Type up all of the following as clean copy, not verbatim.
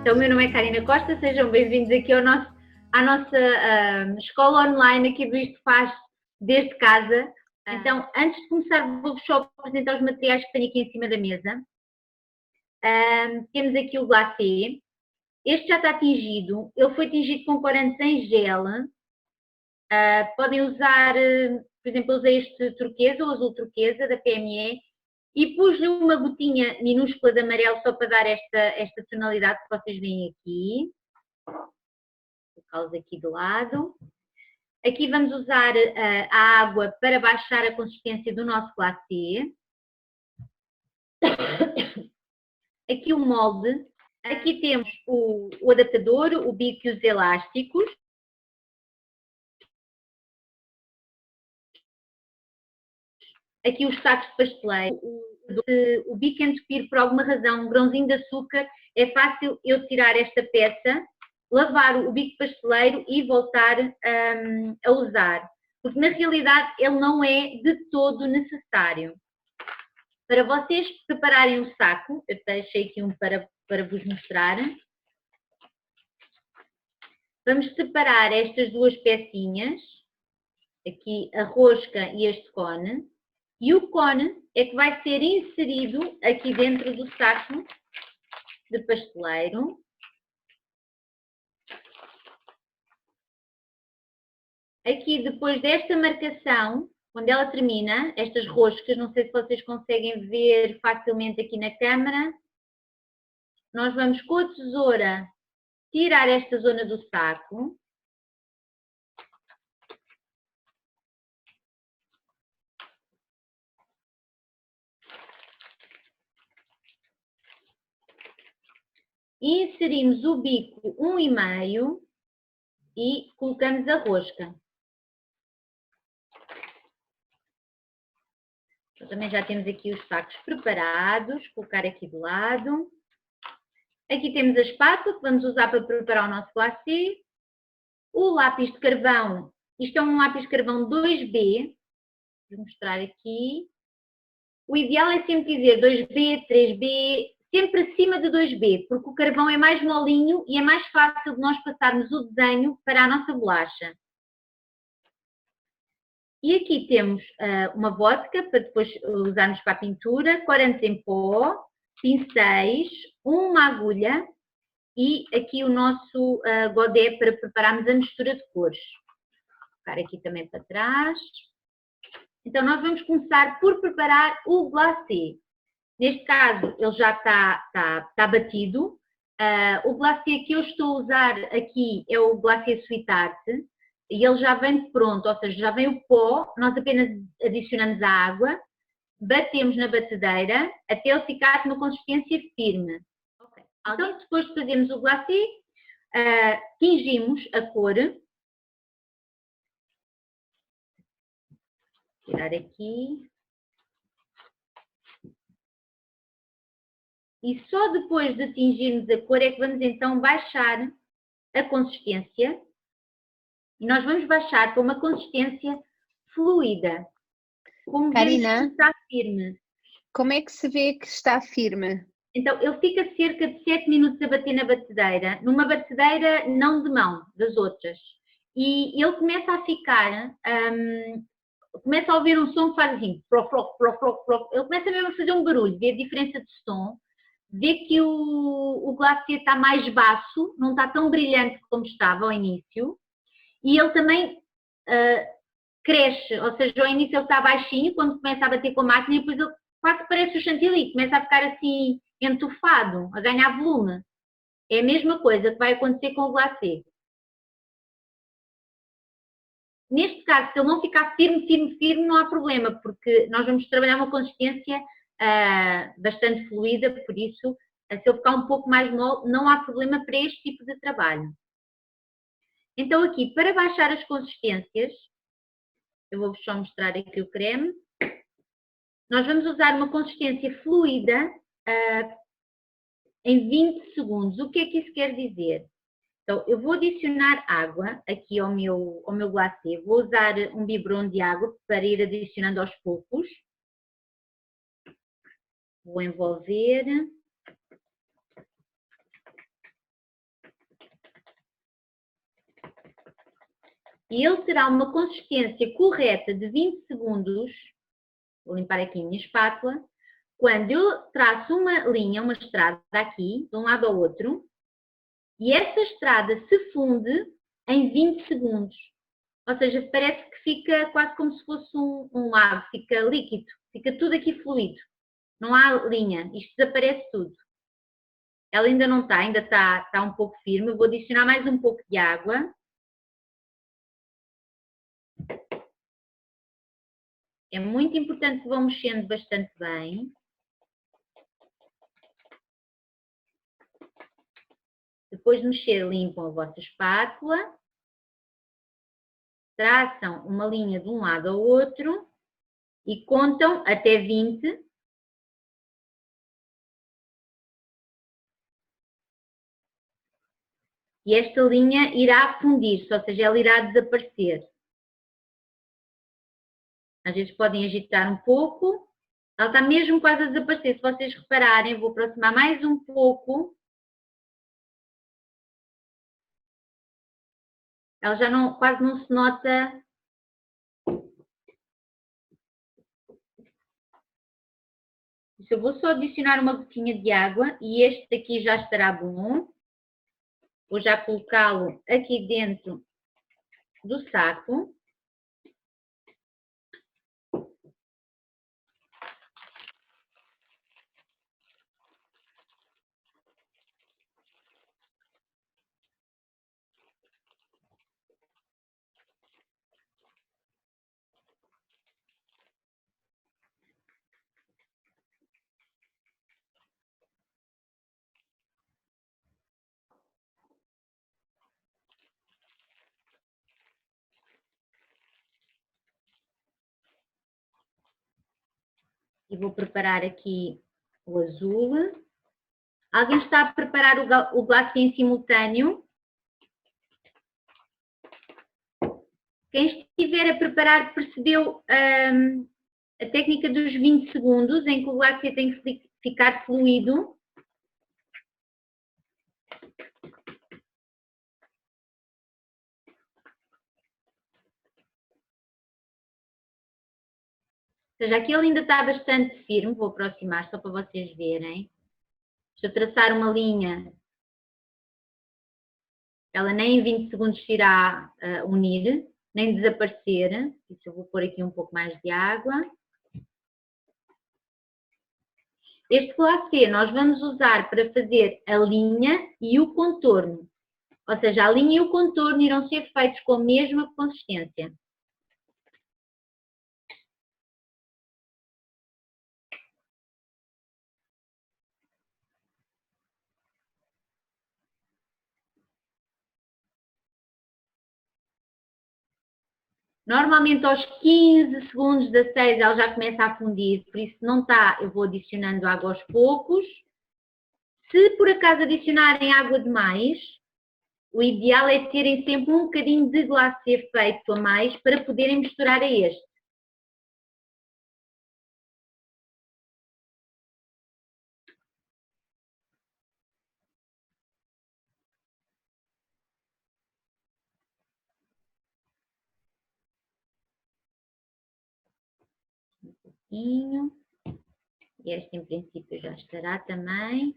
Então, o meu nome é Karina Costa, sejam bem-vindos aqui à nossa escola online aqui do Isto Faz desde casa. Então, antes de começar, vou-vos só apresentar os materiais que tenho aqui em cima da mesa. Temos aqui o glacê. Este já está tingido, ele foi tingido com corante em gel. Podem usar, por exemplo, eu usei este turquesa, o azul turquesa da PME, e pus-lhe uma gotinha minúscula de amarelo só para dar esta tonalidade que vocês veem aqui. Vou colocá-los aqui do lado. Aqui vamos usar a água para baixar a consistência do nosso glacê. Aqui o molde. Aqui temos o adaptador, o bico e os elásticos. Aqui os sacos de pasteleiro. O bico entupir por alguma razão, um grãozinho de açúcar, é fácil eu tirar esta peça, lavar o bico pasteleiro e voltar a usar. Porque na realidade ele não é de todo necessário. Para vocês prepararem o saco, eu deixei aqui um para vos mostrar. Vamos separar estas duas pecinhas, aqui a rosca e este cone. E o cone é que vai ser inserido aqui dentro do saco de pasteleiro. Aqui, depois desta marcação, quando ela termina, estas roscas, não sei se vocês conseguem ver facilmente aqui na câmara, nós vamos com a tesoura tirar esta zona do saco. E inserimos o bico 1,5 e colocamos a rosca. Então, também já temos aqui os sacos preparados, colocar aqui do lado. Aqui temos a espátula que vamos usar para preparar o nosso glacê. O lápis de carvão, isto é um lápis de carvão 2B, vou mostrar aqui. O ideal é sempre dizer 2B, 3B, sempre acima de 2B, porque o carvão é mais molinho e é mais fácil de nós passarmos o desenho para a nossa bolacha. E aqui temos uma vodka para depois usarmos para a pintura, corantes em pó, pincéis, uma agulha e aqui o nosso godê para prepararmos a mistura de cores. Vou colocar aqui também para trás. Então, nós vamos começar por preparar o glacê. Neste caso, ele já está batido. O glacê que eu estou a usar aqui é o glacê Sweet Art. E ele já vem pronto, ou seja, já vem o pó, nós apenas adicionamos a água, batemos na batedeira até ele ficar com uma consistência firme. Okay. Então, depois de fazermos o glacê, tingimos a cor. Vou tirar aqui. E só depois de tingirmos a cor é que vamos então baixar a consistência. E nós vamos baixar para uma consistência fluida. Como Karina, vemos, está firme. como é que se vê que está firme? Então, ele fica cerca de 7 minutos a bater na batedeira, numa batedeira não de mão, das outras. E ele começa a ficar, começa a ouvir um som que faz assim, proc, proc, proc, proc, proc. Ele começa mesmo a fazer um barulho, vê a diferença de som, vê que o glacê está mais baço, não está tão brilhante como estava ao início. E ele também cresce, ou seja, ao início ele está baixinho, quando começa a bater com a máquina, e depois ele quase parece o chantilly, começa a ficar assim entufado, a ganhar volume. É a mesma coisa que vai acontecer com o glacê. Neste caso, se ele não ficar firme, firme, firme, não há problema, porque nós vamos trabalhar uma consistência bastante fluida, por isso, se ele ficar um pouco mais mole, não há problema para este tipo de trabalho. Então aqui, para baixar as consistências, eu vou-vos só mostrar aqui o creme. Nós vamos usar uma consistência fluida em 20 segundos. O que é que isso quer dizer? Então, eu vou adicionar água aqui ao meu glacê. Vou usar um biberon de água para ir adicionando aos poucos. Vou envolver. e ele terá uma consistência correta de 20 segundos, vou limpar aqui a minha espátula, quando eu traço uma linha, uma estrada aqui, de um lado ao outro, e essa estrada se funde em 20 segundos. Ou seja, parece que fica quase como se fosse um lago, fica líquido, fica tudo aqui fluido. Não há linha, isto desaparece tudo. Ela ainda não está, ainda está um pouco firme. Eu vou adicionar mais um pouco de água. É muito importante que vão mexendo bastante bem. Depois de mexer, limpam a vossa espátula. Traçam uma linha de um lado ao outro e contam até 20. E esta linha irá fundir-se, ou seja, ela irá desaparecer. Às vezes podem agitar um pouco. Ela está mesmo quase a desaparecer. Se vocês repararem, vou aproximar mais um pouco. Ela já não, quase não se nota. Eu vou só adicionar uma gotinha de água e este daqui já estará bom. Vou já colocá-lo aqui dentro do saco. E vou preparar aqui o azul. Alguém está a preparar o glacê em simultâneo? Quem estiver a preparar percebeu a técnica dos 20 segundos em que o glacê tem que ficar fluido? Ou seja, aqui ele ainda está bastante firme, vou aproximar só para vocês verem. Deixa eu traçar uma linha. Ela nem em 20 segundos se irá unir, nem desaparecer. Isso eu vou pôr aqui um pouco mais de água. Este glacê nós vamos usar para fazer a linha e o contorno. Ou seja, a linha e o contorno irão ser feitos com a mesma consistência. Normalmente aos 15 segundos, 16, ela já começa a fundir, por isso não está, eu vou adicionando água aos poucos. Se por acaso adicionarem água demais, o ideal é terem sempre um bocadinho de glacê feito a mais para poderem misturar a este. Um pouquinho. Este em princípio já estará também.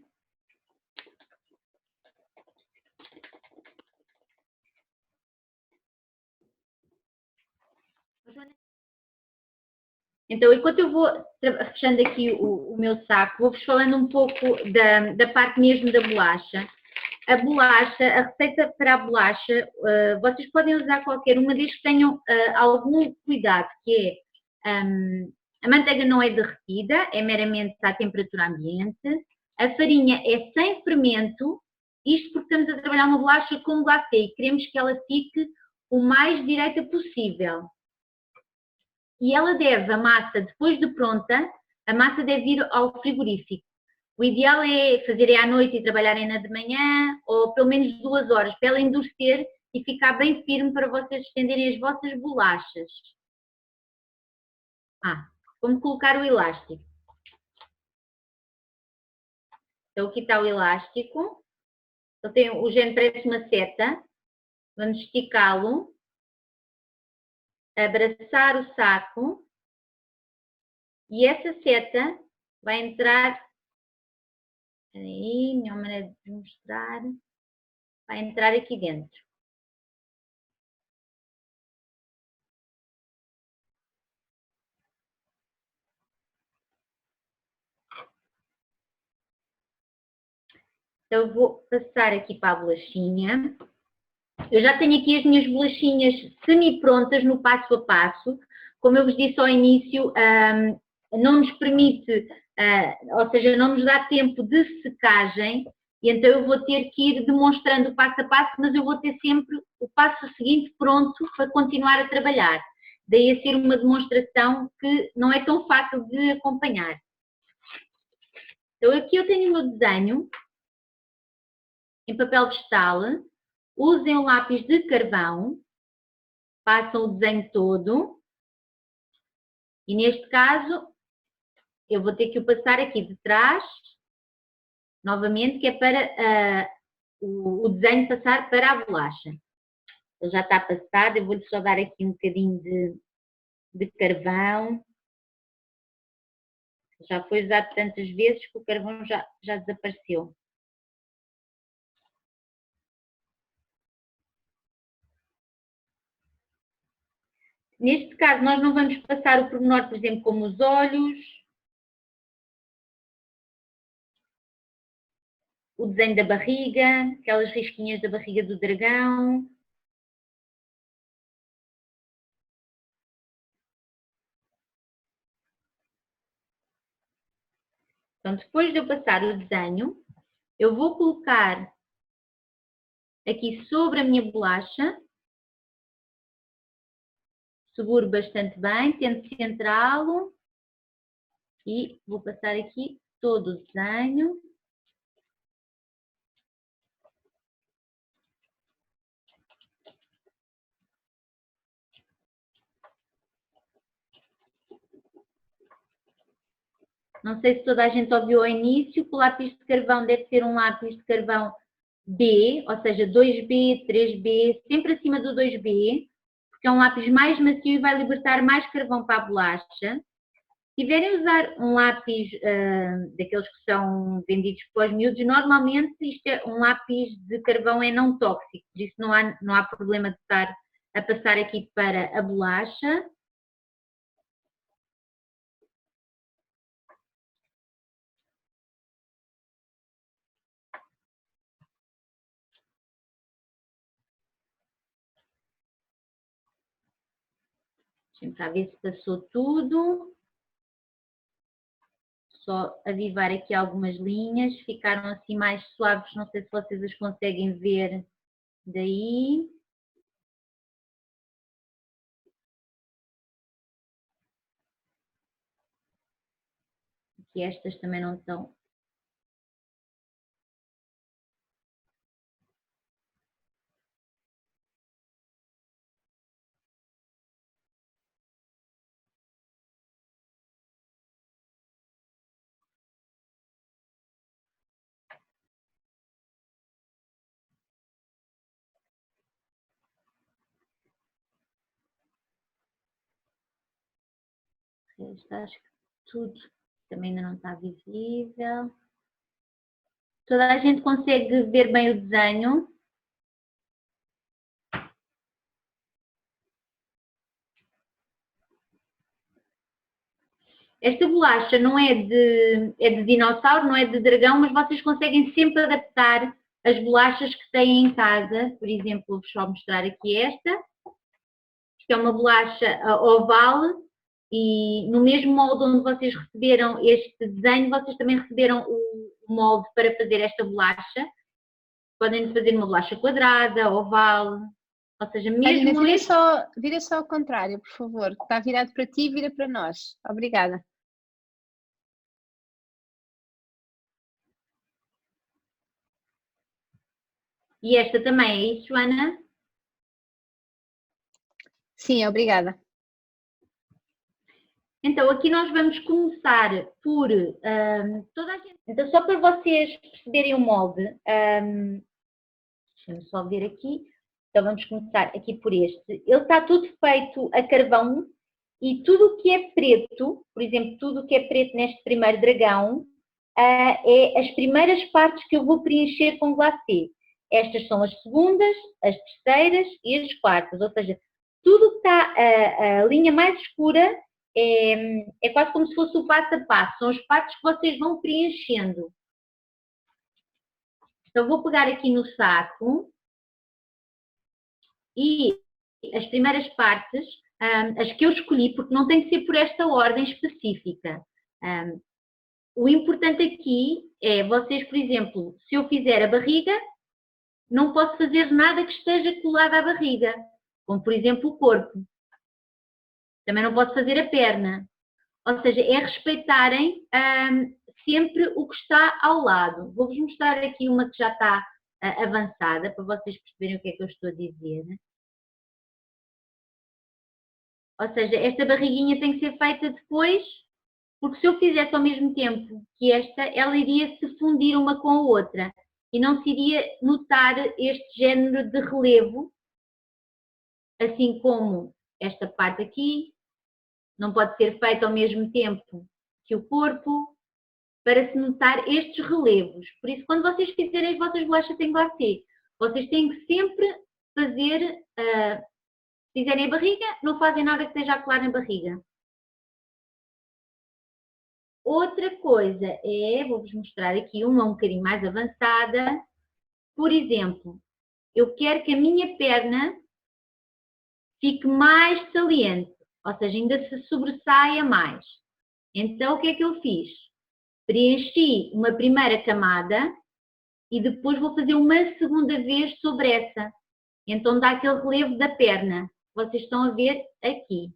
Então, enquanto eu vou fechando aqui o meu saco, vou-vos falando um pouco da parte mesmo da bolacha. A bolacha, a receita para a bolacha, vocês podem usar qualquer uma, desde que tenham algum cuidado, que é a manteiga não é derretida, é meramente à temperatura ambiente, a farinha é sem fermento, isto porque estamos a trabalhar uma bolacha com glacê e queremos que ela fique o mais direita possível. E ela deve, a massa, depois de pronta, a massa deve ir ao frigorífico. O ideal é fazerem à noite e trabalharem na de manhã, ou pelo menos 2 horas, para ela endurecer e ficar bem firme para vocês estenderem as vossas bolachas. Como colocar o elástico. Então aqui está o elástico. O género parece uma seta. Vamos esticá-lo. abraçar o saco e essa seta vai entrar, aí, melhor maneira de mostrar, vai entrar aqui dentro. Então, eu vou passar aqui para a bolachinha. Eu já tenho aqui as minhas bolachinhas semi-prontas no passo a passo. Como eu vos disse ao início, não nos permite, ou seja, não nos dá tempo de secagem, e então eu vou ter que ir demonstrando o passo a passo, mas eu vou ter sempre o passo seguinte pronto para continuar a trabalhar. Daí a ser uma demonstração que não é tão fácil de acompanhar. Então aqui eu tenho o meu desenho em papel vegetal. Usem o lápis de carvão, passam o desenho todo e neste caso eu vou ter que o passar aqui de trás, novamente, que é para o desenho passar para a bolacha. Ele já está passado, eu vou-lhe só dar aqui um bocadinho de carvão. Já foi usado tantas vezes que o carvão já desapareceu. Neste caso, nós não vamos passar o pormenor, por exemplo, como os olhos, o desenho da barriga, aquelas risquinhas da barriga do dragão. Então, depois de eu passar o desenho, eu vou colocar aqui sobre a minha bolacha. Seguro bastante bem, tento centrá-lo e vou passar aqui todo o desenho. Não sei se toda a gente ouviu ao início que o lápis de carvão deve ser um lápis de carvão B, ou seja, 2B, 3B, sempre acima do 2B, porque é um lápis mais macio e vai libertar mais carvão para a bolacha. Se tiverem a usar um lápis daqueles que são vendidos para os miúdos, normalmente isto é um lápis de carvão é não tóxico, por isso não há problema de estar a passar aqui para a bolacha. Deixa-me cá ver se passou tudo. Só avivar aqui algumas linhas, ficaram assim mais suaves, não sei se vocês as conseguem ver daí. Aqui estas também não estão. Acho que tudo também ainda não está visível. Toda a gente consegue ver bem o desenho? Esta bolacha não é de dinossauro, não é de dragão, mas vocês conseguem sempre adaptar as bolachas que têm em casa. Por exemplo, vou só mostrar aqui esta. Isto é uma bolacha oval e no mesmo molde onde vocês receberam este desenho, vocês também receberam o molde para fazer esta bolacha. Podem fazer uma bolacha quadrada, oval, ou seja, mesmo... Vira só ao contrário, por favor. Está virado para ti e vira para nós. Obrigada. E esta também é isso, Ana? Sim, obrigada. Então, aqui nós vamos começar por toda a gente... Então, só para vocês perceberem o molde, deixem-me só ver aqui. Então vamos começar aqui por este. Ele está tudo feito a carvão e tudo o que é preto, por exemplo, tudo o que é preto neste primeiro dragão, é as primeiras partes que eu vou preencher com glacê. Estas são as segundas, as terceiras e as quartas, ou seja, tudo que está a linha mais escura é quase como se fosse o passo a passo, são as partes que vocês vão preenchendo. Então vou pegar aqui no saco e as primeiras partes, as que eu escolhi, porque não tem que ser por esta ordem específica. O importante aqui é vocês, por exemplo, se eu fizer a barriga, não posso fazer nada que esteja colado à barriga, como por exemplo o corpo. Também não posso fazer a perna. Ou seja, é respeitarem sempre o que está ao lado. Vou-vos mostrar aqui uma que já está avançada, para vocês perceberem o que é que eu estou a dizer. Ou seja, esta barriguinha tem que ser feita depois, porque se eu fizesse ao mesmo tempo que esta, ela iria se fundir uma com a outra e não se iria notar este género de relevo, assim como esta parte aqui, não pode ser feita ao mesmo tempo que o corpo, para se notar estes relevos. Por isso, quando vocês fizerem as vossas bolachas em glacê, vocês têm que sempre fazer, se fizerem a barriga, não fazem nada que esteja a colar na barriga. Outra coisa vou-vos mostrar aqui uma um bocadinho mais avançada. Por exemplo, eu quero que a minha perna fique mais saliente, ou seja, ainda se sobressaia mais. Então, o que é que eu fiz? Preenchi uma primeira camada e depois vou fazer uma segunda vez sobre essa. Então dá aquele relevo da perna. Vocês estão a ver aqui.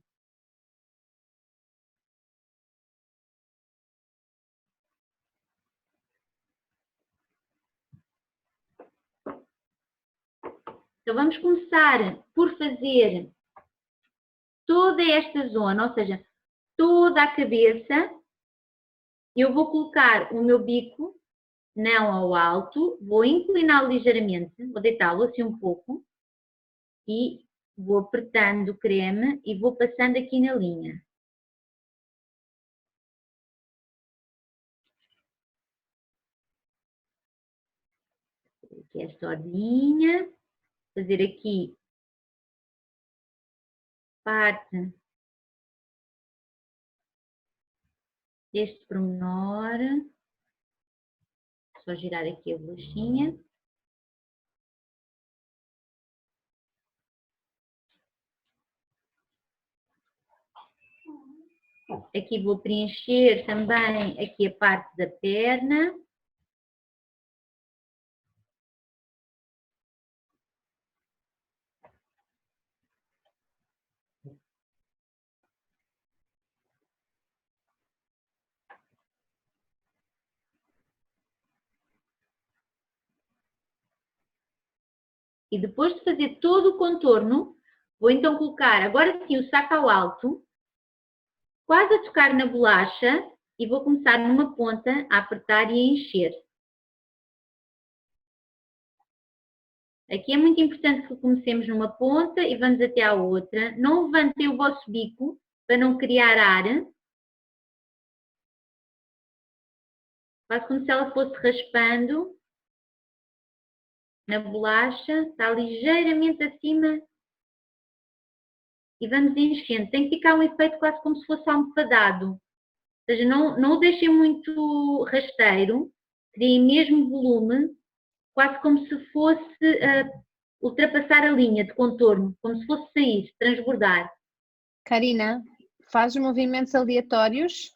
Então vamos começar por fazer toda esta zona, ou seja, toda a cabeça. Eu vou colocar o meu bico não ao alto, vou incliná-lo ligeiramente, vou deitá-lo assim um pouco e vou apertando o creme e vou passando aqui na linha. Aqui esta ordinha, fazer aqui parte deste pormenor, só girar aqui a bolachinha. Aqui vou preencher também aqui a parte da perna. E depois de fazer todo o contorno, vou então colocar agora sim o saco ao alto, quase a tocar na bolacha e vou começar numa ponta a apertar e a encher. Aqui é muito importante que comecemos numa ponta e vamos até à outra. Não levantem o vosso bico para não criar ar. Faz como se ela fosse raspando na bolacha, está ligeiramente acima e vamos enchendo. Tem que ficar um efeito quase como se fosse almofadado. Ou seja, não o deixem muito rasteiro, criem mesmo volume, quase como se fosse ultrapassar a linha de contorno, como se fosse sair, transbordar. Karina, faz movimentos aleatórios?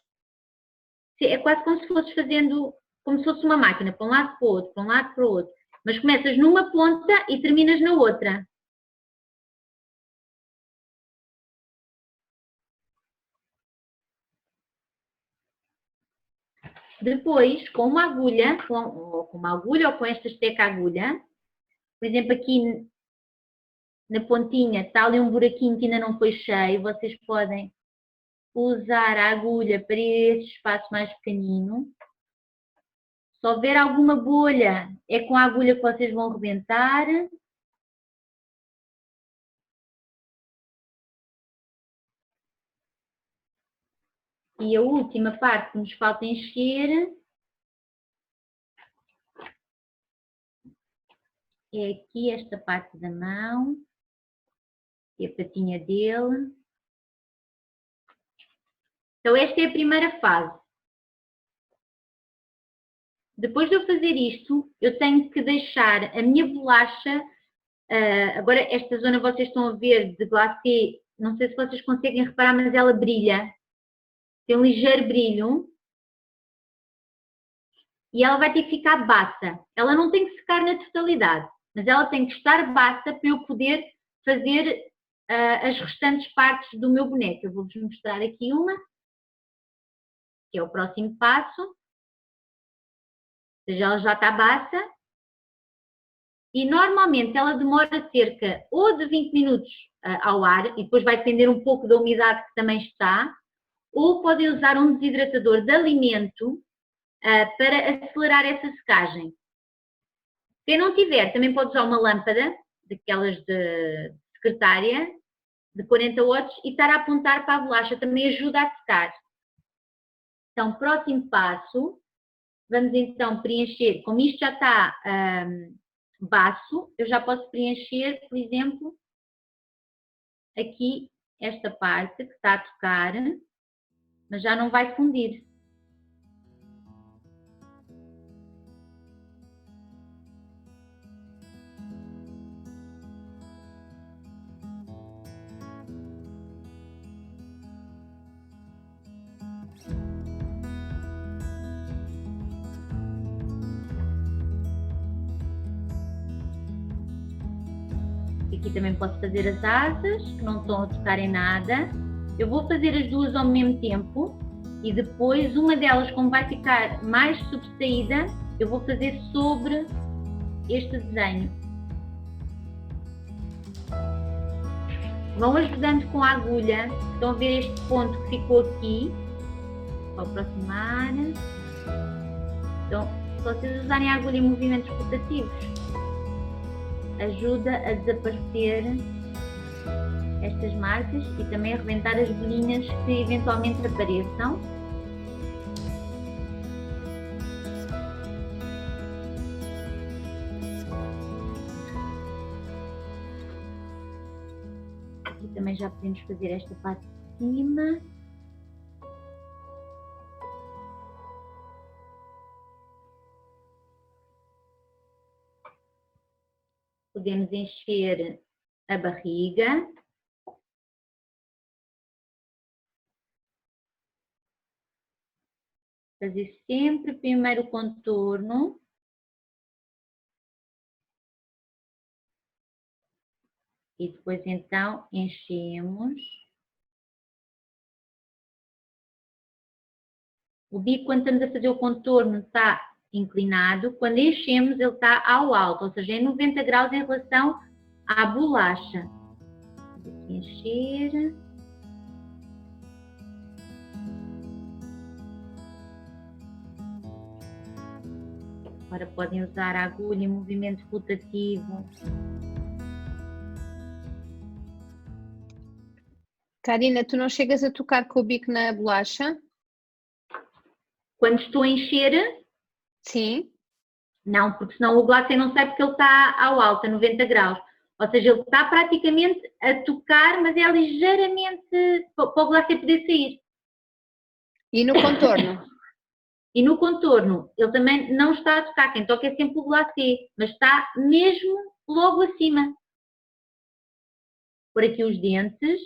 Sim, é quase como se fosses fazendo, como se fosse uma máquina, para um lado para o outro, para um lado para o outro. Mas começas numa ponta e terminas na outra. Depois, com uma agulha, ou com esta esteca agulha, por exemplo, aqui na pontinha está ali um buraquinho que ainda não foi cheio, vocês podem usar a agulha para esse espaço mais pequenino. Se houver alguma bolha, é com a agulha que vocês vão rebentar. E a última parte que nos falta encher é aqui esta parte da mão, e a patinha dele. Então esta é a primeira fase. Depois de eu fazer isto, eu tenho que deixar a minha bolacha, agora esta zona vocês estão a ver de glacê, não sei se vocês conseguem reparar, mas ela brilha, tem um ligeiro brilho, e ela vai ter que ficar bassa. Ela não tem que secar na totalidade, mas ela tem que estar bassa para eu poder fazer as restantes partes do meu boneco. Eu vou-vos mostrar aqui uma, que é o próximo passo. Ou seja, ela já está bassa. E normalmente ela demora cerca ou de 20 minutos ao ar, e depois vai depender um pouco da umidade que também está, ou podem usar um desidratador de alimento para acelerar essa secagem. Quem não tiver, também pode usar uma lâmpada, daquelas de secretária, de 40 watts, e estar a apontar para a bolacha, também ajuda a secar. Então, próximo passo, vamos então preencher, como isto já está baço, eu já posso preencher, por exemplo, aqui esta parte que está a tocar, mas já não vai fundir. Aqui também posso fazer as asas, que não estão a tocar em nada. Eu vou fazer as duas ao mesmo tempo e depois uma delas, como vai ficar mais sobressaída, eu vou fazer sobre este desenho. Vão ajudando com a agulha. Estão a ver este ponto que ficou aqui? Vou aproximar. Então, se vocês usarem a agulha em movimentos rotativos, ajuda a desaparecer estas marcas e também a rebentar as bolinhas que eventualmente apareçam. Aqui também já podemos fazer esta parte de cima. Podemos encher a barriga. Fazer sempre primeiro o contorno. E depois então enchemos. O bico, quando estamos a fazer o contorno, está inclinado. Quando enchemos, ele está ao alto, ou seja, em 90 graus em relação à bolacha. Vou aqui encher. Agora podem usar a agulha em movimento rotativo. Karina, tu não chegas a tocar com o bico na bolacha? Quando estou a encher, Sim. não, porque senão o glacê não sai porque ele está ao alto, a 90 graus. Ou seja, ele está praticamente a tocar, mas é ligeiramente para o glacê poder sair. E no contorno? E no contorno, ele também não está a tocar, quem toca é sempre o glacê, mas está mesmo logo acima. Por aqui os dentes.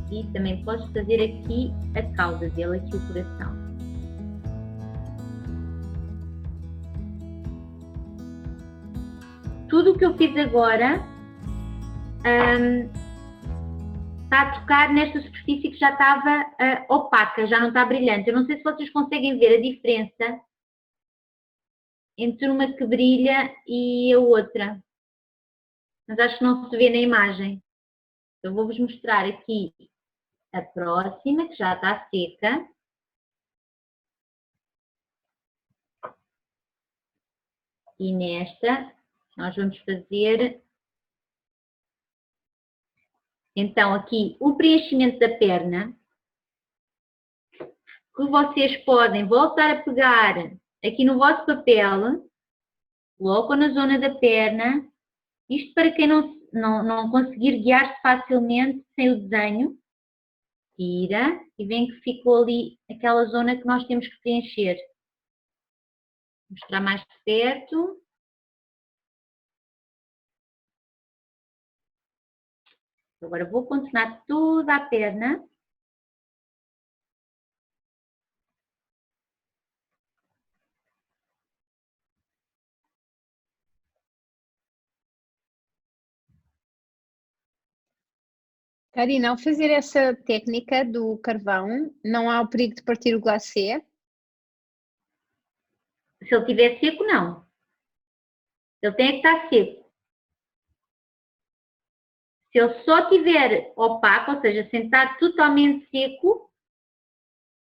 E também posso fazer aqui a cauda dele, aqui o coração. Tudo o que eu fiz agora está a tocar nesta superfície que já estava opaca, já não está brilhante. Eu não sei se vocês conseguem ver a diferença entre uma que brilha e a outra, mas acho que não se vê na imagem. Eu vou-vos mostrar aqui a próxima, que já está seca. E nesta, nós vamos fazer, então, aqui o preenchimento da perna, que vocês podem voltar a pegar aqui no vosso papel, colocam na zona da perna, isto para quem não conseguir guiar-se facilmente sem o desenho, tira e vem que ficou ali aquela zona que nós temos que preencher. Vou mostrar mais de perto. Agora vou contornar toda a perna. Karina, ao fazer essa técnica do carvão, não há o perigo de partir o glacê? Se ele estiver seco, não. Ele tem que estar seco. Se ele só estiver opaco, ou seja, sem estar totalmente seco,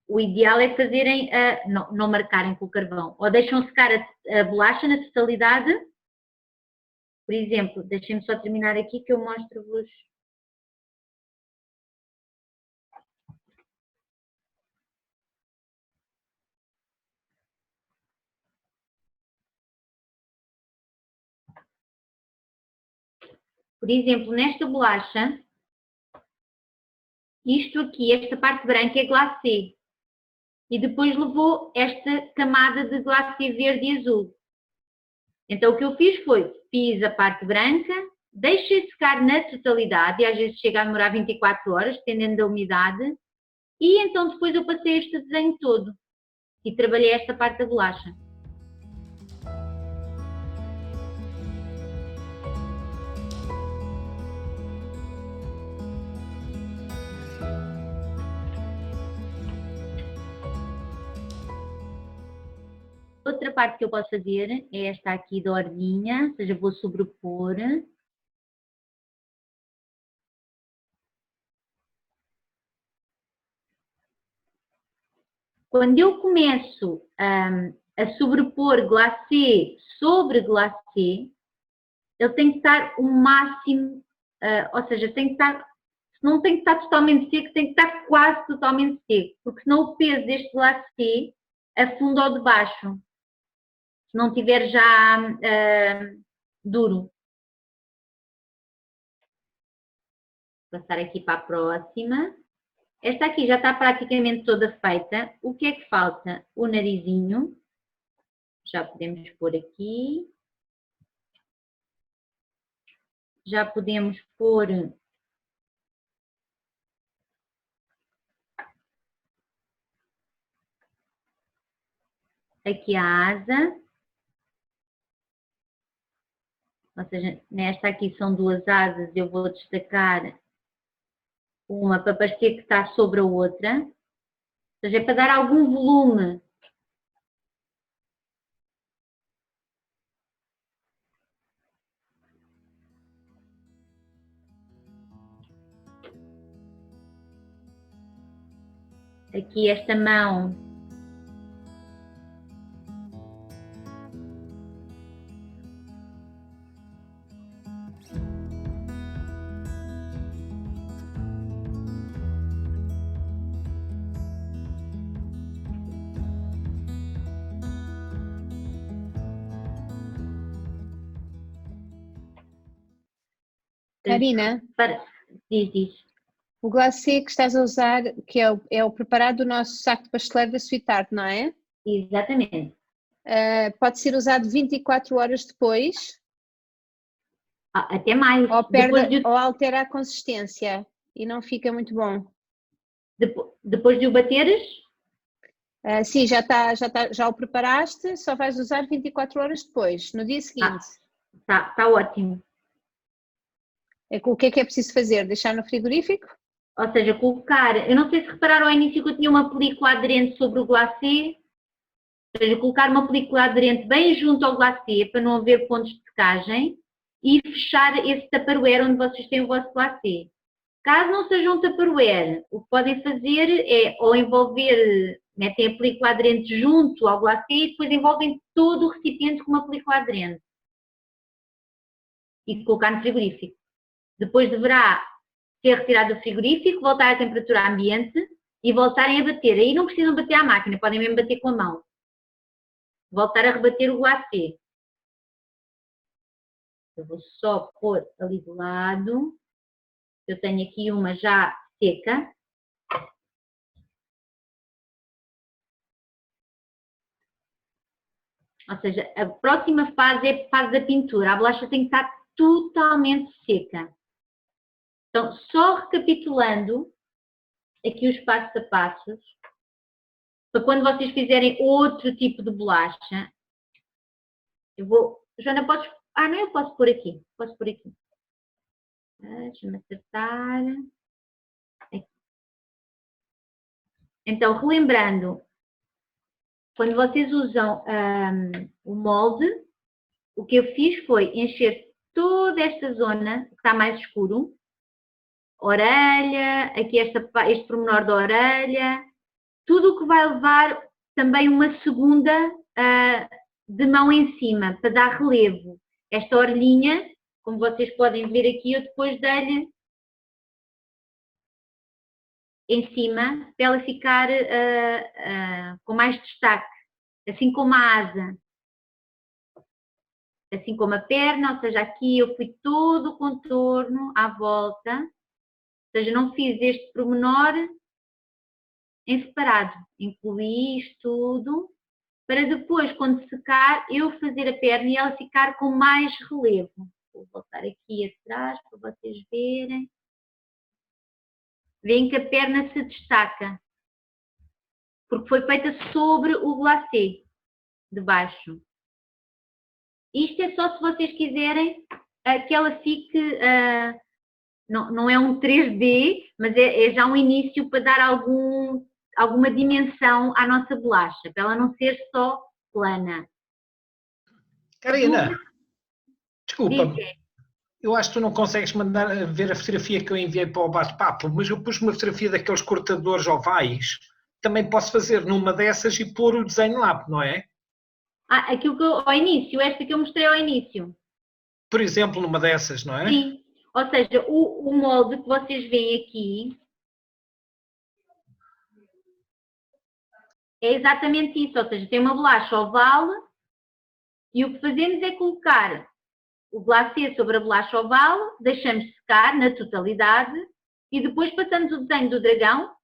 o ideal é fazerem, não marcarem com o carvão. Ou deixam secar a bolacha na totalidade. Por exemplo, deixem-me só terminar aqui que eu mostro-vos. Por exemplo, nesta bolacha, isto aqui, esta parte branca é glacê. E depois levou esta camada de glacê verde e azul. Então o que eu fiz foi, fiz a parte branca, deixei secar na totalidade, e às vezes chega a demorar 24 horas, dependendo da umidade, e então depois eu passei este desenho todo e trabalhei esta parte da bolacha. Outra parte que eu posso fazer é esta aqui da orelhinha, ou seja, vou sobrepor. Quando eu começo a sobrepor glacê sobre glacê, ele tem que estar o máximo, ou seja, tem que estar, não tem que estar totalmente seco, tem que estar quase totalmente seco, porque senão o peso deste glacê afunda ao de baixo. Se não tiver já duro. Vou passar aqui para a próxima. Esta aqui já está praticamente toda feita. O que é que falta? O narizinho. Já podemos pôr aqui. Já podemos pôr aqui a asa. Ou seja, nesta aqui são duas asas, eu vou destacar uma para parecer que está sobre a outra. Ou seja, é para dar algum volume. Aqui esta mão. Karina, Diz. o glacê que estás a usar, que é o preparado do nosso saco de pasteleiro da Sweet Tart, não é? Exatamente. Pode ser usado 24 horas depois. Até mais. Ou altera a consistência e não fica muito bom. Depois de o bateres? Sim, já o preparaste, só vais usar 24 horas depois, no dia seguinte. Está ótimo. O que é preciso fazer? Deixar no frigorífico? Ou seja, colocar, eu não sei se repararam ao início que eu tinha uma película aderente sobre o glacê, ou seja, colocar uma película aderente bem junto ao glacê para não haver pontos de secagem e fechar esse tupperware onde vocês têm o vosso glacê. Caso não seja um Tupperware, o que podem fazer é ou envolver, metem a película aderente junto ao glacê e depois envolvem todo o recipiente com uma película aderente e colocar no frigorífico. Depois deverá ser retirado do frigorífico, voltar à temperatura ambiente e voltarem a bater. Aí não precisam bater à máquina, podem mesmo bater com a mão. Voltar a rebater o glacê. Eu vou só pôr ali do lado. Eu tenho aqui uma já seca. Ou seja, a próxima fase é a fase da pintura. A bolacha tem que estar totalmente seca. Então, só recapitulando aqui os passos a passos, para quando vocês fizerem outro tipo de bolacha, eu vou... Joana, podes... Ah, não, eu posso pôr aqui. Posso pôr aqui. Deixa-me acertar. Aqui. Então, relembrando, quando vocês usam o molde, o que eu fiz foi encher toda esta zona que está mais escuro, orelha, aqui este pormenor da orelha, tudo o que vai levar também uma segunda de mão em cima, para dar relevo. Esta orelhinha, como vocês podem ver aqui, eu depois dei-lhe em cima, para ela ficar com mais destaque, assim como a asa. Assim como a perna, ou seja, aqui eu fui todo o contorno à volta, ou seja, não fiz este pormenor em separado, incluí isto tudo, para depois, quando secar, eu fazer a perna e ela ficar com mais relevo. Vou voltar aqui atrás para vocês verem. Veem que a perna se destaca, porque foi feita sobre o glacê de baixo. Isto é só se vocês quiserem que ela fique, não é um 3D, mas é já um início para dar alguma dimensão à nossa bolacha, para ela não ser só plana. Karina, desculpa, eu acho que tu não consegues mandar ver a fotografia que eu enviei para o bate-papo, mas eu pus uma fotografia daqueles cortadores ovais, também posso fazer numa dessas e pôr o desenho lá, não é? Aquilo que ao início, esta que eu mostrei ao início. Por exemplo, numa dessas, não é? Sim, ou seja, o molde que vocês veem aqui é exatamente isso, ou seja, tem uma bolacha oval e o que fazemos é colocar o glacê sobre a bolacha oval, deixamos secar na totalidade e depois passamos o desenho do dragão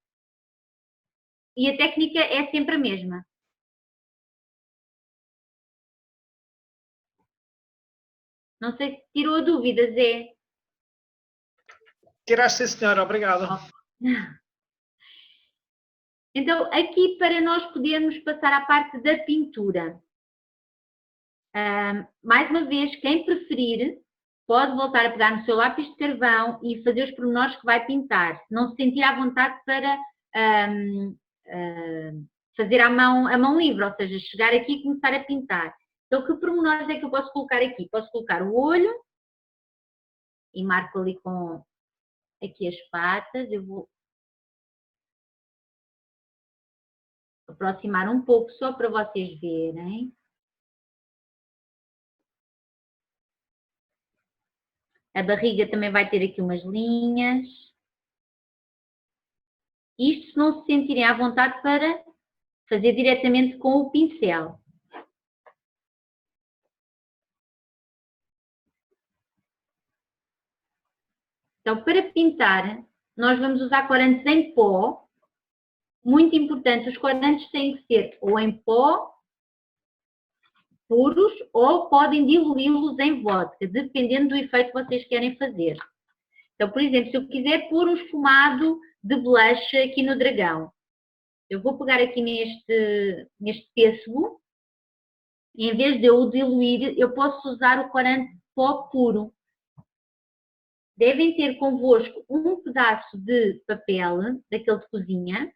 e a técnica é sempre a mesma. Não sei se tirou a dúvida, Zé. Tiraste, senhora, obrigado. Então, aqui para nós podermos passar à parte da pintura. Mais uma vez, quem preferir, pode voltar a pegar no seu lápis de carvão e fazer os pormenores que vai pintar. Se não se sentir à vontade para fazer a mão livre, ou seja, chegar aqui e começar a pintar. Então, que pormenores é que eu posso colocar aqui? Posso colocar o olho e marco ali com aqui as patas. Eu vou aproximar um pouco só para vocês verem. A barriga também vai ter aqui umas linhas. Isto se não se sentirem à vontade para fazer diretamente com o pincel. Então, para pintar, nós vamos usar corantes em pó. Muito importante, os corantes têm que ser ou em pó, puros, ou podem diluí-los em vodka, dependendo do efeito que vocês querem fazer. Então, por exemplo, se eu quiser pôr um esfumado de blush aqui no dragão, eu vou pegar aqui neste pêssego, e em vez de eu o diluir, eu posso usar o corante pó puro. Devem ter convosco um pedaço de papel, daquele de cozinha,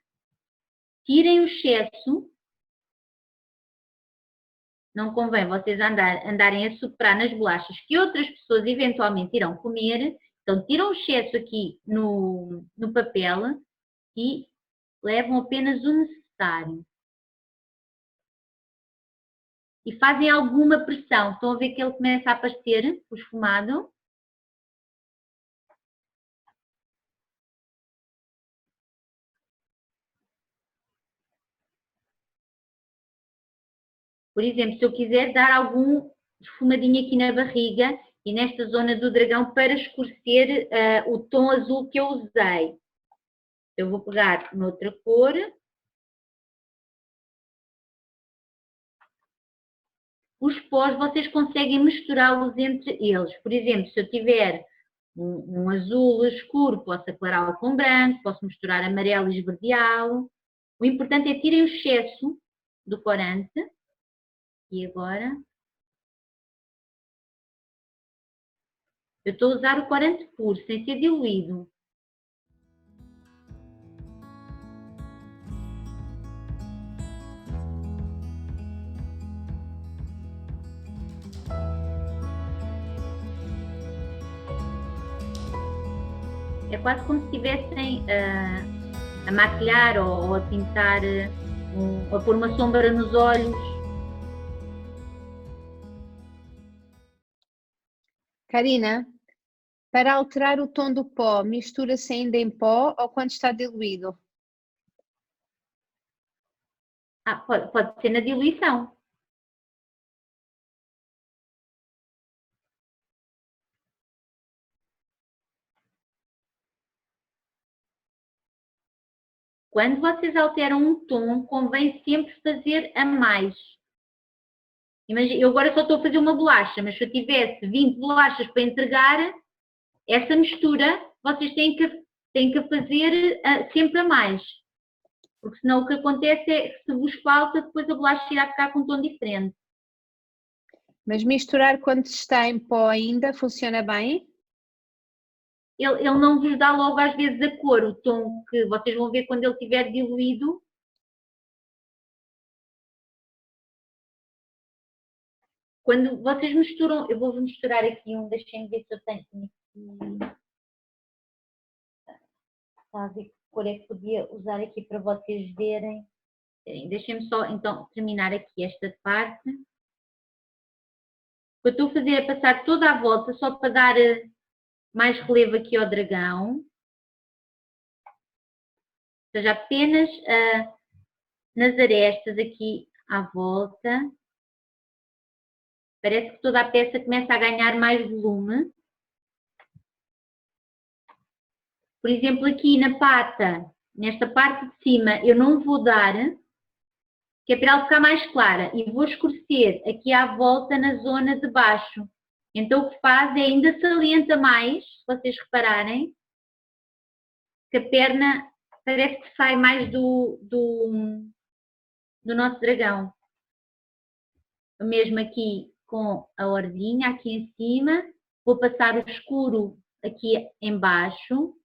tirem o excesso, não convém vocês andarem a soprar nas bolachas que outras pessoas eventualmente irão comer, Então, tiram o excesso aqui no papel e levam apenas o necessário. E fazem alguma pressão. Estão a ver que ele começa a aparecer, o esfumado? Por exemplo, se eu quiser dar algum esfumadinho aqui na barriga e nesta zona do dragão para escurecer o tom azul que eu usei. Eu vou pegar noutra cor. Os pós vocês conseguem misturá-los entre eles. Por exemplo, se eu tiver um azul escuro, posso aclará-lo com branco, posso misturar amarelo e esverdeá-lo. O importante é tirem o excesso do corante. E agora? Eu estou a usar o corante puro, sem ser diluído. É quase como se estivessem a maquilhar ou a pintar, ou a pôr uma sombra nos olhos. Karina, para alterar o tom do pó, mistura-se ainda em pó ou quando está diluído? Pode ser na diluição. Quando vocês alteram um tom, convém sempre fazer a mais. Imagina, eu agora só estou a fazer uma bolacha, mas se eu tivesse 20 bolachas para entregar, essa mistura vocês têm que fazer sempre a mais. Porque senão o que acontece é que se vos falta, depois a bolacha irá ficar com um tom diferente. Mas misturar quando está em pó ainda funciona bem? Ele não vos dá logo às vezes a cor, o tom que vocês vão ver quando ele estiver diluído. Quando vocês misturam, eu vou misturar aqui deixem-me ver se eu tenho aqui. Está a ver que cor é que podia usar aqui para vocês verem. Deixem-me só então terminar aqui esta parte. O que eu estou a fazer é passar toda a volta só para dar mais relevo aqui ao dragão. Ou seja, apenas nas arestas aqui à volta. Parece que toda a peça começa a ganhar mais volume. Por exemplo, aqui na pata, nesta parte de cima, eu não vou dar, que é para ela ficar mais clara. E vou escurecer aqui à volta na zona de baixo. Então o que faz é ainda salienta mais, se vocês repararem, que a perna parece que sai mais do nosso dragão. O mesmo aqui com a orelhinha, aqui em cima. Vou passar o escuro aqui em baixo.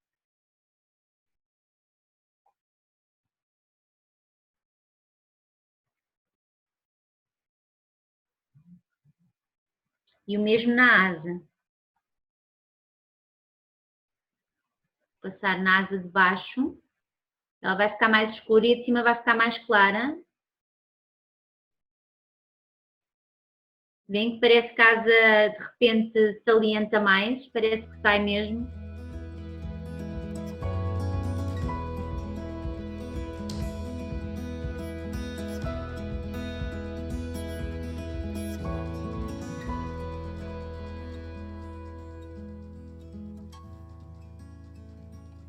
E o mesmo na asa. Passar na asa de baixo. Ela vai ficar mais escura e a de cima vai ficar mais clara. Vem que parece que a asa de repente salienta mais, parece que sai mesmo.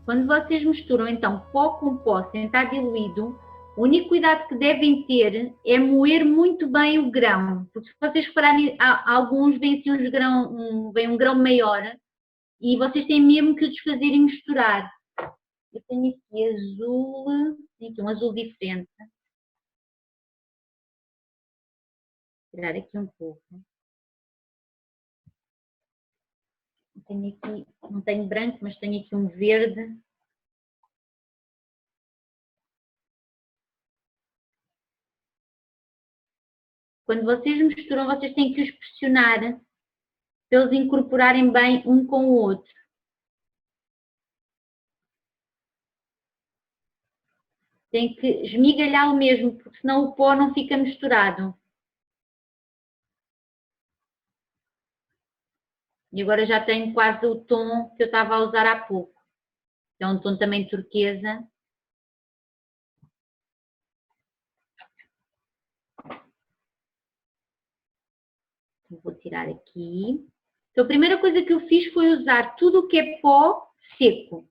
Quando vocês misturam então pó com pó sem estar diluído, o único cuidado que devem ter é moer muito bem o grão, porque se vocês repararem, alguns vêm assim vem um grão maior e vocês têm mesmo que o desfazer e misturar. Eu tenho aqui azul, tenho aqui um azul diferente. Vou tirar aqui um pouco. Tenho aqui, não tenho branco, mas tenho aqui um verde. Quando vocês misturam, vocês têm que os pressionar para eles incorporarem bem um com o outro. Tem que esmigalhá-lo mesmo, porque senão o pó não fica misturado. E agora já tenho quase o tom que eu estava a usar há pouco. É um tom também turquesa. Vou tirar aqui. Então a primeira coisa que eu fiz foi usar tudo o que é pó seco.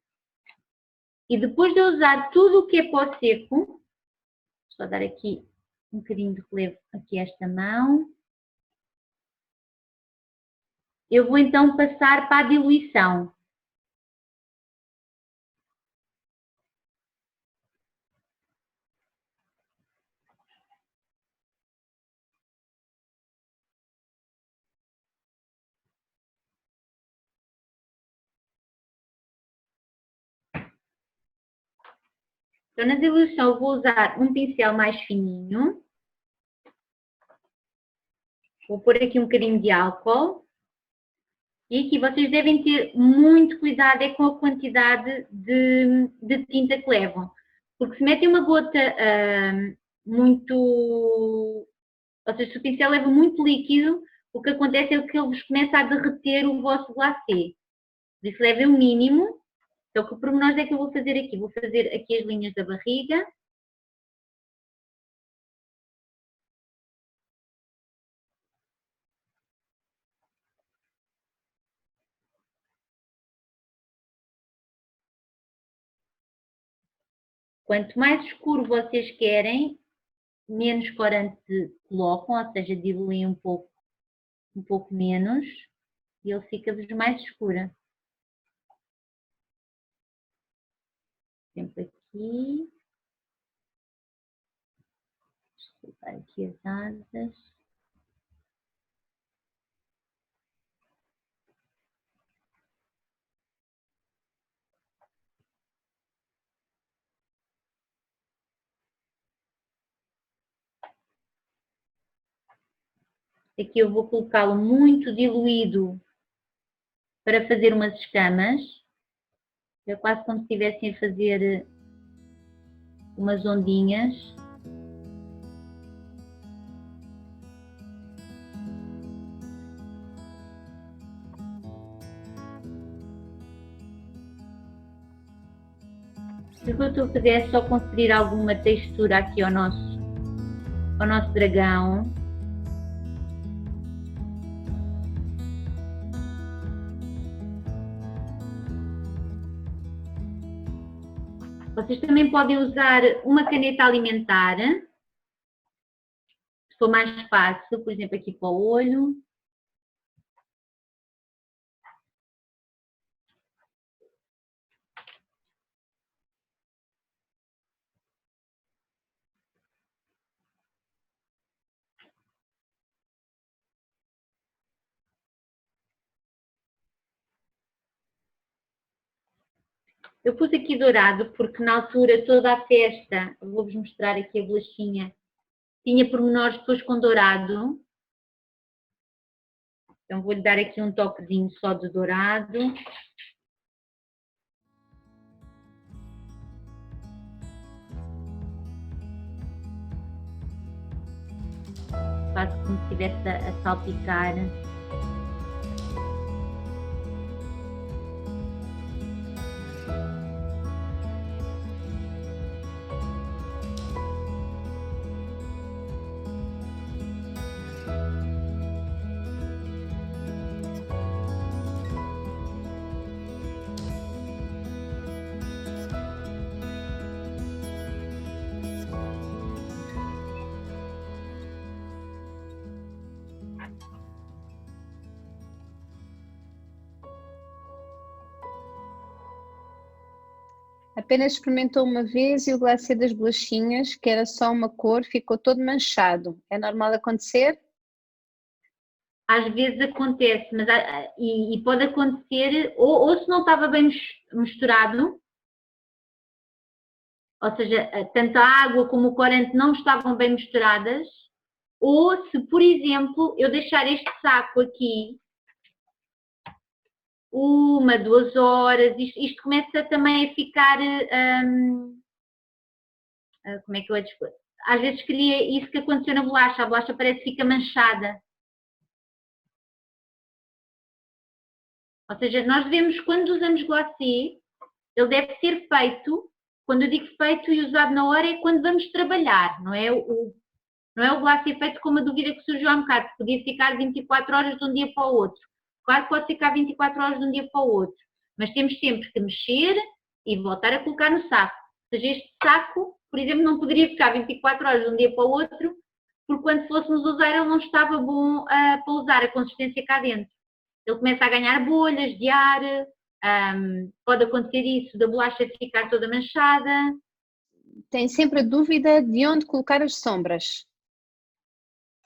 E depois de eu usar tudo o que é pó seco, só dar aqui um bocadinho de relevo aqui a esta mão. Eu vou então passar para a diluição. Então na diluição eu vou usar um pincel mais fininho. Vou pôr aqui um bocadinho de álcool. E aqui vocês devem ter muito cuidado com a quantidade de tinta que levam. Porque se metem uma gota muito... Ou seja, se o pincel leva muito líquido, o que acontece é que ele vos começa a derreter o vosso glacê. Por isso levem o mínimo. Então, que pormenores é que eu vou fazer aqui? Vou fazer aqui as linhas da barriga. Quanto mais escuro vocês querem, menos corante colocam, ou seja, diluem um pouco menos, e ele fica-vos mais escura. Sempre aqui. Vou colocar aqui as asas. Aqui eu vou colocá-lo muito diluído para fazer umas escamas. É quase como se estivessem a fazer umas ondinhas. O que eu estou a fazer é só conferir alguma textura aqui ao nosso dragão. Vocês também podem usar uma caneta alimentar, se for mais fácil, por exemplo, aqui para o olho. Eu pus aqui dourado porque na altura toda a festa, vou-vos mostrar aqui a bolachinha, tinha pormenores depois com dourado. Então vou-lhe dar aqui um toquezinho só de dourado. Faço como se estivesse a salpicar. Apenas experimentou uma vez e o glacê das bolachinhas, que era só uma cor, ficou todo manchado. É normal acontecer? Às vezes acontece, mas, e pode acontecer, ou se não estava bem misturado, ou seja, tanto a água como o corante não estavam bem misturadas, ou se, por exemplo, eu deixar este saco aqui 1, 2 horas, isto começa também a ficar como é que eu a descrevo? Às vezes queria isso que aconteceu na bolacha, a bolacha parece que fica manchada. Ou seja, nós devemos, quando usamos glacê, ele deve ser feito, quando eu digo feito e usado na hora, é quando vamos trabalhar, não é o glacê feito com uma dúvida que surgiu há um bocado, que podia ficar 24 horas de um dia para o outro. Claro que pode ficar 24 horas de um dia para o outro, mas temos sempre que mexer e voltar a colocar no saco. Ou seja, este saco, por exemplo, não poderia ficar 24 horas de um dia para o outro, porque quando fôssemos usar ele não estava bom para usar a consistência cá dentro. Ele começa a ganhar bolhas de ar, pode acontecer isso da bolacha ficar toda manchada. Tem sempre a dúvida de onde colocar as sombras.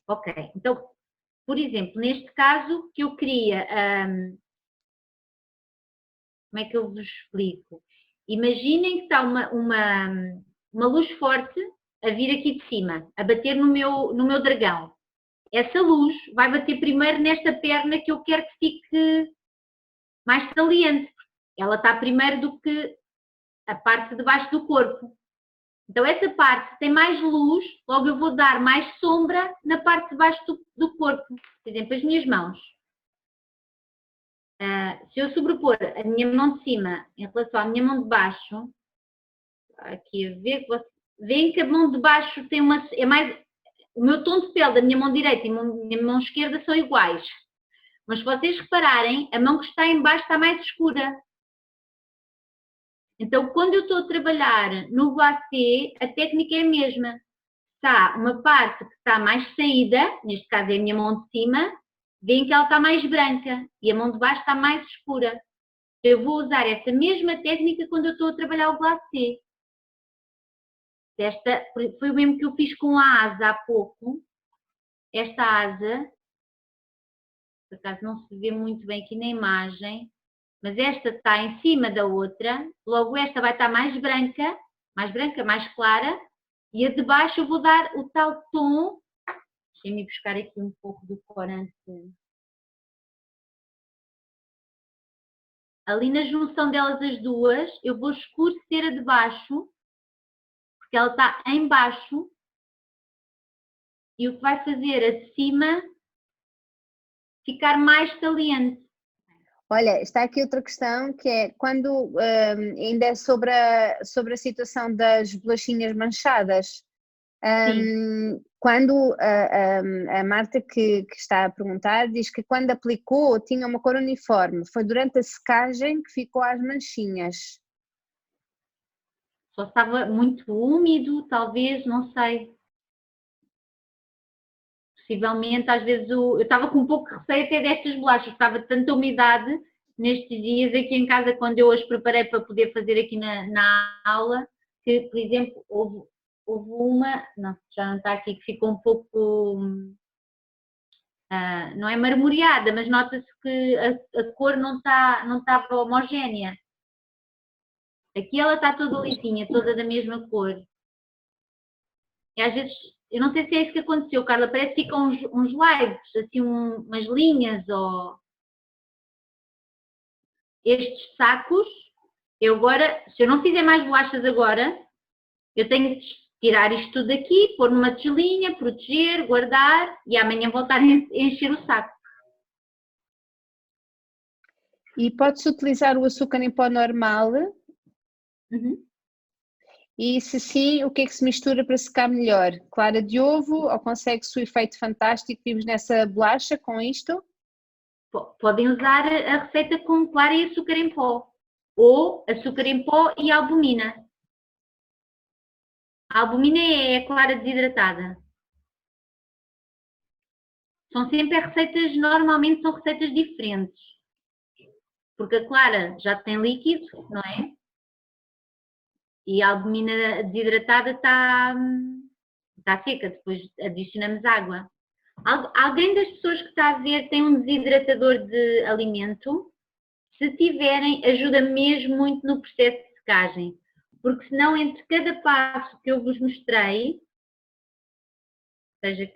Ok, então, por exemplo, neste caso que eu queria, como é que eu vos explico? Imaginem que está uma luz forte a vir aqui de cima, a bater no meu dragão. Essa luz vai bater primeiro nesta perna que eu quero que fique mais saliente. Ela está primeiro do que a parte de baixo do corpo. Então essa parte tem mais luz, logo eu vou dar mais sombra na parte de baixo do corpo. Por exemplo, as minhas mãos. Se eu sobrepor a minha mão de cima em relação à minha mão de baixo, aqui a ver, veem que a mão de baixo tem o meu tom de pele da minha mão direita e da minha mão esquerda são iguais. Mas se vocês repararem, a mão que está em baixo está mais escura. Então, quando eu estou a trabalhar no glacê, a técnica é a mesma. Está uma parte que está mais saída, neste caso é a minha mão de cima, veem que ela está mais branca e a mão de baixo está mais escura. Eu vou usar essa mesma técnica quando eu estou a trabalhar o glacê. Esta foi o mesmo que eu fiz com a asa há pouco. Esta asa, por acaso não se vê muito bem aqui na imagem, mas esta está em cima da outra, logo esta vai estar mais branca, mais clara, e a de baixo eu vou dar o tal tom. Deixem-me buscar aqui um pouco do corante. Ali na junção delas as duas, eu vou escurecer a de baixo, porque ela está em baixo, e o que vai fazer a de cima ficar mais saliente. Olha, está aqui outra questão que é quando ainda é sobre a situação das bolachinhas manchadas. Quando a Marta que está a perguntar diz que quando aplicou tinha uma cor uniforme, foi durante a secagem que ficou as manchinhas. Só estava muito úmido, talvez, não sei. Possivelmente, às vezes, eu estava com um pouco de receio até destas bolachas, estava tanta umidade nestes dias aqui em casa, quando eu as preparei para poder fazer aqui na aula, que, por exemplo, houve uma, não, já não está aqui, que ficou um pouco, não é marmoreada, mas nota-se que a cor não estava homogénea. Aqui ela está toda lisinha, toda da mesma cor. E às vezes, eu não sei se é isso que aconteceu, Carla, parece que ficam uns lives, assim umas linhas, ou... Estes sacos, eu agora, se eu não fizer mais bolachas agora, eu tenho que tirar isto tudo aqui, pôr numa tigelinha, proteger, guardar e amanhã voltar a encher o saco. E pode-se utilizar o açúcar em pó normal? Uhum. E se sim, o que é que se mistura para secar melhor? Clara de ovo ou consegue-se o efeito fantástico que vimos nessa bolacha com isto? Podem usar a receita com clara e açúcar em pó. Ou açúcar em pó e albumina. A albumina é a clara desidratada. São sempre receitas, normalmente são receitas diferentes. Porque a clara já tem líquido, não é? E a albumina desidratada está seca, depois adicionamos água. Alguém das pessoas que está a ver tem um desidratador de alimento? Se tiverem, ajuda mesmo muito no processo de secagem. Porque senão entre cada passo que eu vos mostrei, ou seja,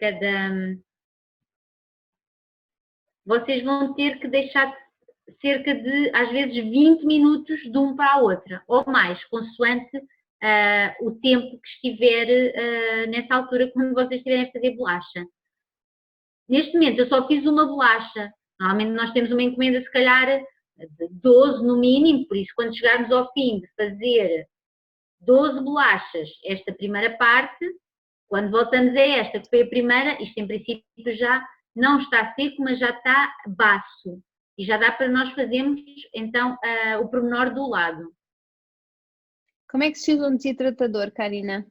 vocês vão ter que deixar cerca de, às vezes, 20 minutos de um para a outra, ou mais, consoante o tempo que estiver nessa altura quando vocês estiverem a fazer bolacha. Neste momento eu só fiz uma bolacha. Normalmente nós temos uma encomenda se calhar de 12 no mínimo, por isso quando chegarmos ao fim de fazer 12 bolachas, esta primeira parte, quando voltamos a esta, que foi a primeira, isto em princípio já não está seco, mas já está baço. E já dá para nós fazermos então o pormenor do lado. Como é que se usa um desidratador, Karina?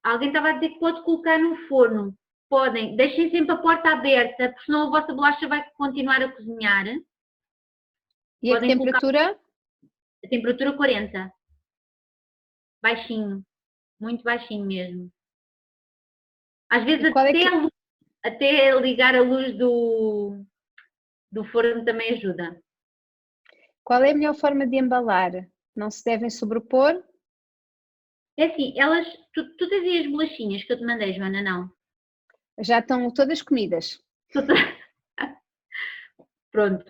Alguém estava a dizer que pode colocar no forno. Podem, deixem sempre a porta aberta, porque senão a vossa bolacha vai continuar a cozinhar. E a temperatura? A temperatura 40. Baixinho, muito baixinho mesmo. Às vezes até ligar a luz do forno também ajuda. Qual é a melhor forma de embalar? Não se devem sobrepor? É assim, tu tens aí as bolachinhas que eu te mandei, Joana, não? Já estão todas comidas. Pronto.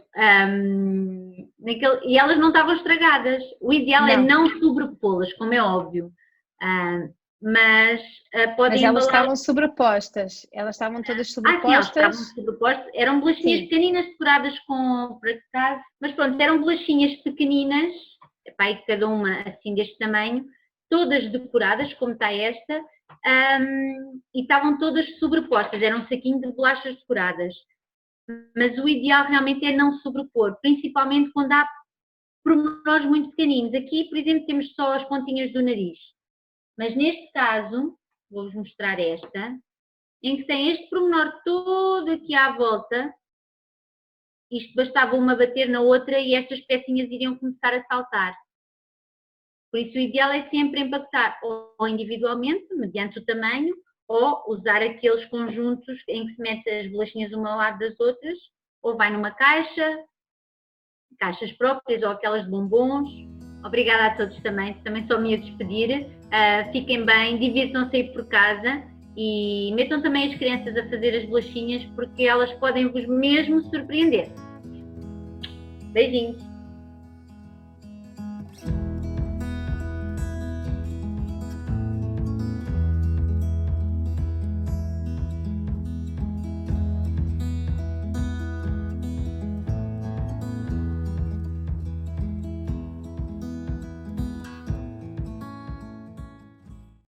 E elas não estavam estragadas. O ideal é não sobrepô-las, como é óbvio. Mas podem Mas elas embalar... estavam sobrepostas. Elas estavam todas sobrepostas. Sim, elas estavam sobrepostas. Eram bolachinhas pequeninas decoradas com praticado. Mas pronto, eram bolachinhas pequeninas, pai, cada uma assim deste tamanho, todas decoradas, como está esta, e estavam todas sobrepostas. Era um saquinho de bolachas decoradas. Mas o ideal realmente é não sobrepor, principalmente quando há pormenores muito pequeninos. Aqui, por exemplo, temos só as pontinhas do nariz. Mas neste caso, vou-vos mostrar esta, em que tem este pormenor todo aqui à volta. Isto bastava uma bater na outra e estas pecinhas iriam começar a saltar. Por isso o ideal é sempre empacotar ou individualmente, mediante o tamanho, ou usar aqueles conjuntos em que se mete as bolachinhas uma ao lado das outras, ou vai numa caixa, caixas próprias ou aquelas de bombons. Obrigada a todos também só me ia despedir. Fiquem bem, divirtam-se aí por casa e metam também as crianças a fazer as bolachinhas porque elas podem vos mesmo surpreender. Beijinhos!